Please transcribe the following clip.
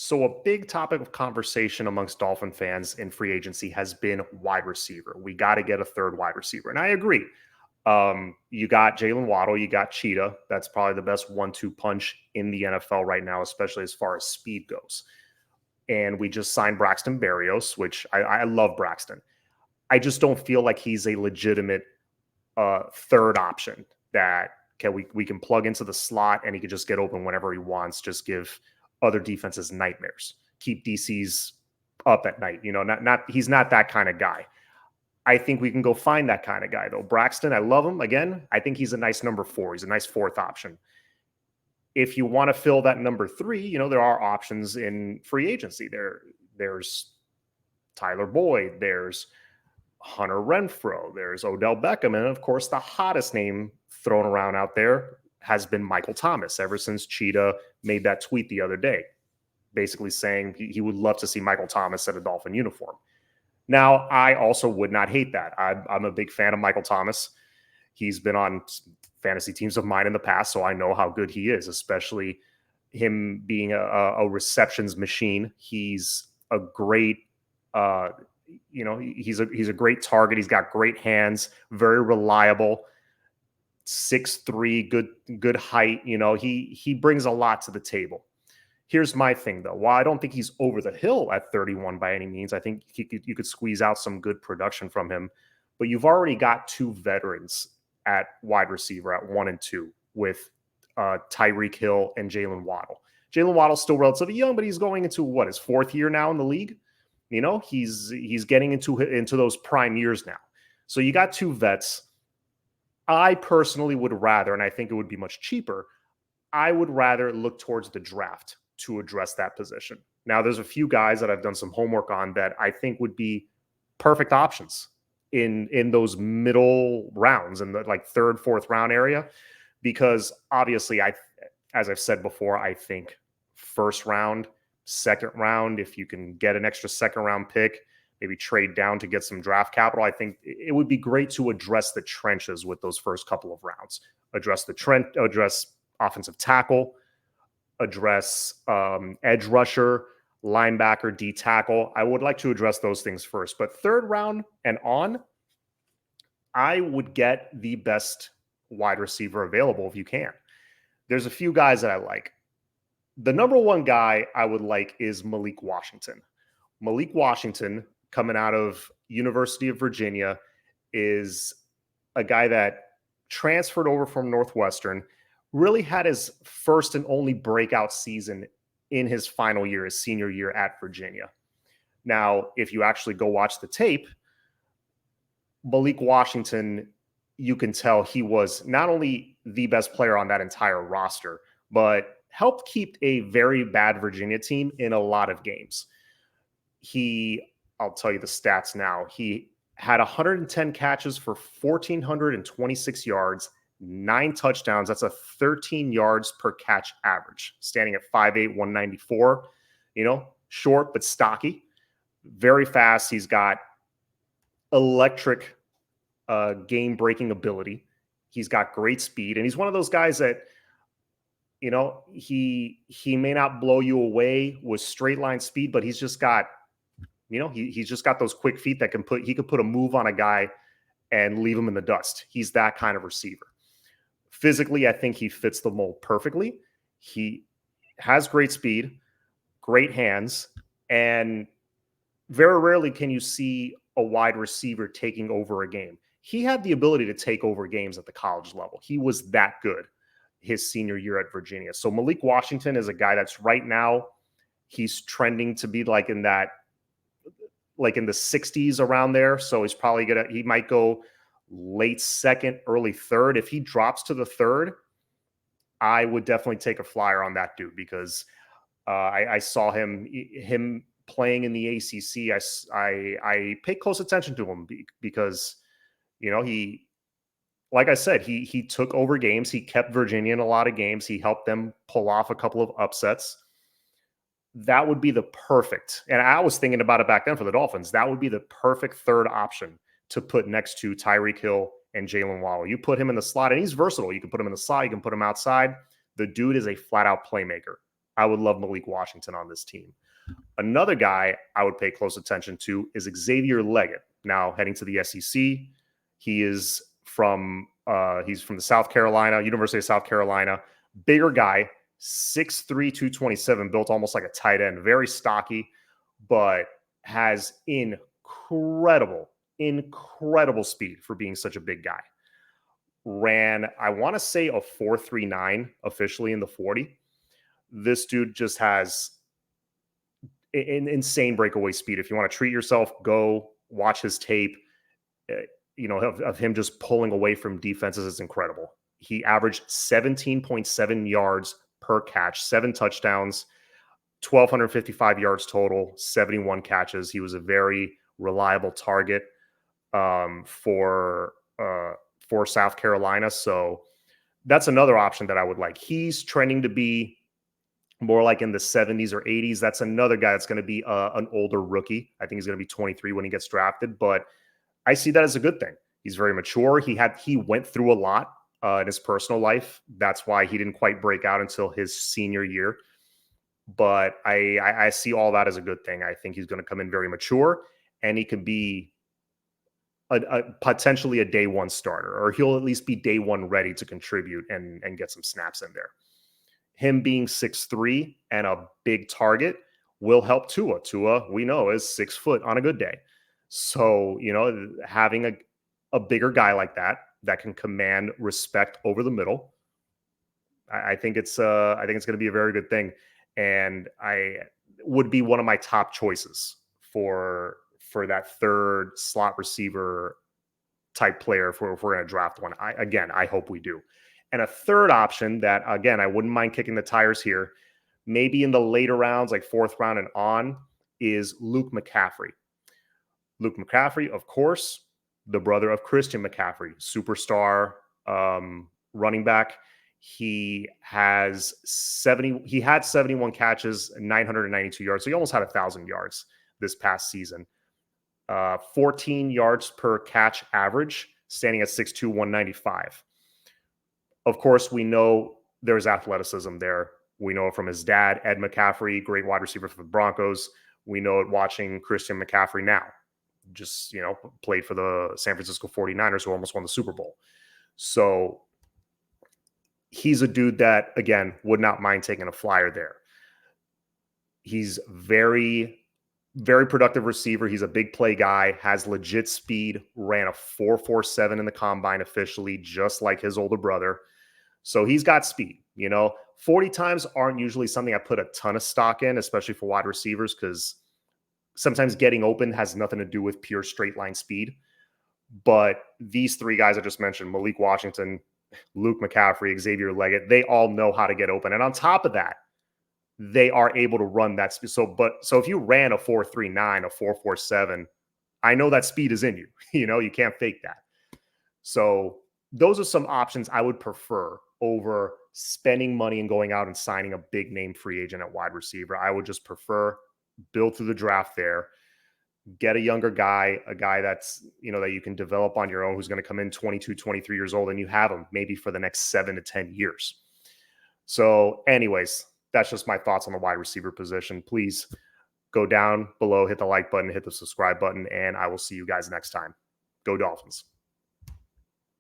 So, a big topic of conversation amongst Dolphin fans in free agency has been wide receiver. We got to get a third wide receiver. And I agree. You got Jalen Waddle, you got Cheetah. That's probably the best 1-2 punch in the NFL right now, especially as far as speed goes. And we just signed Braxton Berrios, which I love Braxton. I just don't feel like he's a legitimate third option that we can plug into the slot and he could just get open whenever he wants. Just give other defenses nightmares. Keep DCs up at night. Not he's not that kind of guy. I think we can go find that kind of guy though. Braxton, I love him. Again, I think he's a nice number 4. He's a nice fourth option. If you want to fill that number 3, there are options in free agency. There's Tyler Boyd, there's Hunter Renfrow, there's Odell Beckham, and of course, the hottest name thrown around out there has been Michael Thomas ever since Cheetah made that tweet the other day, basically saying he would love to see Michael Thomas at a Dolphin uniform. Now, I also would not hate that. I'm a big fan of Michael Thomas. He's been on fantasy teams of mine in the past, so I know how good he is, especially him being a receptions machine. He's a great he's a great target. He's got great hands, very reliable, 6'3", good height. He brings a lot to the table. Here's my thing, though. While I don't think he's over the hill at 31 by any means, I think you could squeeze out some good production from him. But you've already got 2 veterans at wide receiver at 1 and 2 with Tyreek Hill and Jalen Waddle. Jalen Waddle's still relatively young, but he's going into his 4th year now in the league. He's getting into those prime years now. So you got 2 vets. I personally would rather, and I think it would be much cheaper, I would rather look towards the draft to address that position. Now, there's a few guys that I've done some homework on that I think would be perfect options in those middle rounds, in the 3rd, 4th round area, because obviously, as I've said before, I think 1st round, 2nd round, if you can get an extra 2nd round pick, maybe trade down to get some draft capital, I think it would be great to address the trenches with those first couple of rounds. Address offensive tackle, address edge rusher, linebacker, D tackle. I would like to address those things first. But 3rd round and on, I would get the best wide receiver available if you can. There's a few guys that I like. The number 1 guy I would like is Malik Washington. Malik Washington, coming out of University of Virginia, is a guy that transferred over from Northwestern, really had his first and only breakout season in his final year, his senior year at Virginia. Now, if you actually go watch the tape, Malik Washington, you can tell he was not only the best player on that entire roster, but helped keep a very bad Virginia team in a lot of games. I'll tell you the stats now. He had 110 catches for 1,426 yards, 9 touchdowns. That's a 13 yards per catch average, standing at 5'8", 194. Short but stocky, very fast. He's got electric game-breaking ability. He's got great speed, and he's one of those guys that, he may not blow you away with straight line speed, but he's just got, he's just got those quick feet that he could put a move on a guy and leave him in the dust. He's that kind of receiver. Physically, I think he fits the mold perfectly. He has great speed, great hands, and very rarely can you see a wide receiver taking over a game. He had the ability to take over games at the college level. He was that good his senior year at Virginia. So Malik Washington is a guy that's right now, he's trending to be in the 60s around there. So he's probably he might go late 2nd, early 3rd. If he drops to the 3rd, I would definitely take a flyer on that dude, because I saw him playing in the ACC. I pay close attention to him because, he, like I said, he took over games. He kept Virginia in a lot of games. He helped them pull off a couple of upsets. That would be the perfect, and I was thinking about it back then for the Dolphins, that would be the perfect 3rd option to put next to Tyreek Hill and Jalen Waddle. You put him in the slot, and he's versatile. You can put him in the slot. You can put him outside. The dude is a flat-out playmaker. I would love Malik Washington on this team. Another guy I would pay close attention to is Xavier Leggett. Now heading to the SEC, he's from the University of South Carolina. Bigger guy, 6'3", 227, built almost like a tight end. Very stocky, but has incredible speed for being such a big guy. Ran, I want to say, a 4.39 officially in the 40. This dude just has insane breakaway speed. If you want to treat yourself, go watch his tape. Of him just pulling away from defenses is incredible. He averaged 17.7 yards per catch, 7 touchdowns, 1,255 yards total, 71 catches. He was a very reliable target for South Carolina. So that's another option that I would like. He's trending to be more like in the 70s or 80s. That's another guy that's going to be an older rookie. I think he's going to be 23 when he gets drafted, but I see that as a good thing. He's very mature. He went through a lot in his personal life. That's why he didn't quite break out until his senior year. But I see all that as a good thing. I think he's going to come in very mature, and he could be potentially a day one starter, or he'll at least be day one ready to contribute and get some snaps in there. Him being 6'3" and a big target will help Tua. Tua, we know, is 6 foot on a good day. So, having a bigger guy like that can command respect over the middle, I think it's going to be a very good thing. And I would be one of my top choices for that third slot receiver type player if we're going to draft one. I hope we do. And a third option that, again, I wouldn't mind kicking the tires here, maybe in the later rounds, like 4th round and on, is Luke McCaffrey. Luke McCaffrey, of course, the brother of Christian McCaffrey, superstar running back. He had 71 catches, 992 yards. So he almost had 1,000 yards this past season. 14 yards per catch average, standing at 6'2", 195. Of course, we know there's athleticism there. We know it from his dad, Ed McCaffrey, great wide receiver for the Broncos. We know it watching Christian McCaffrey now. Just, played for the San Francisco 49ers, who almost won the Super Bowl. So he's a dude that, again, would not mind taking a flyer there. He's very, very productive receiver. He's a big play guy, has legit speed, ran a 4.47 in the combine officially, just like his older brother. So he's got speed. 40 times aren't usually something I put a ton of stock in, especially for wide receivers, because sometimes getting open has nothing to do with pure straight line speed. But these 3 guys I just mentioned, Malik Washington, Luke McCaffrey, Xavier Leggett, they all know how to get open. And on top of that, they are able to run that speed. So if you ran a 4.39, a 4.47, I know that speed is in you. You can't fake that. So those are some options I would prefer over spending money and going out and signing a big name free agent at wide receiver. I would just prefer build through the draft there, get a younger guy, a guy that's, that you can develop on your own, who's going to come in 22, 23 years old, and you have him maybe for the next 7 to 10 years. So anyways, that's just my thoughts on the wide receiver position. Please go down below, hit the like button, hit the subscribe button, and I will see you guys next time. Go Dolphins.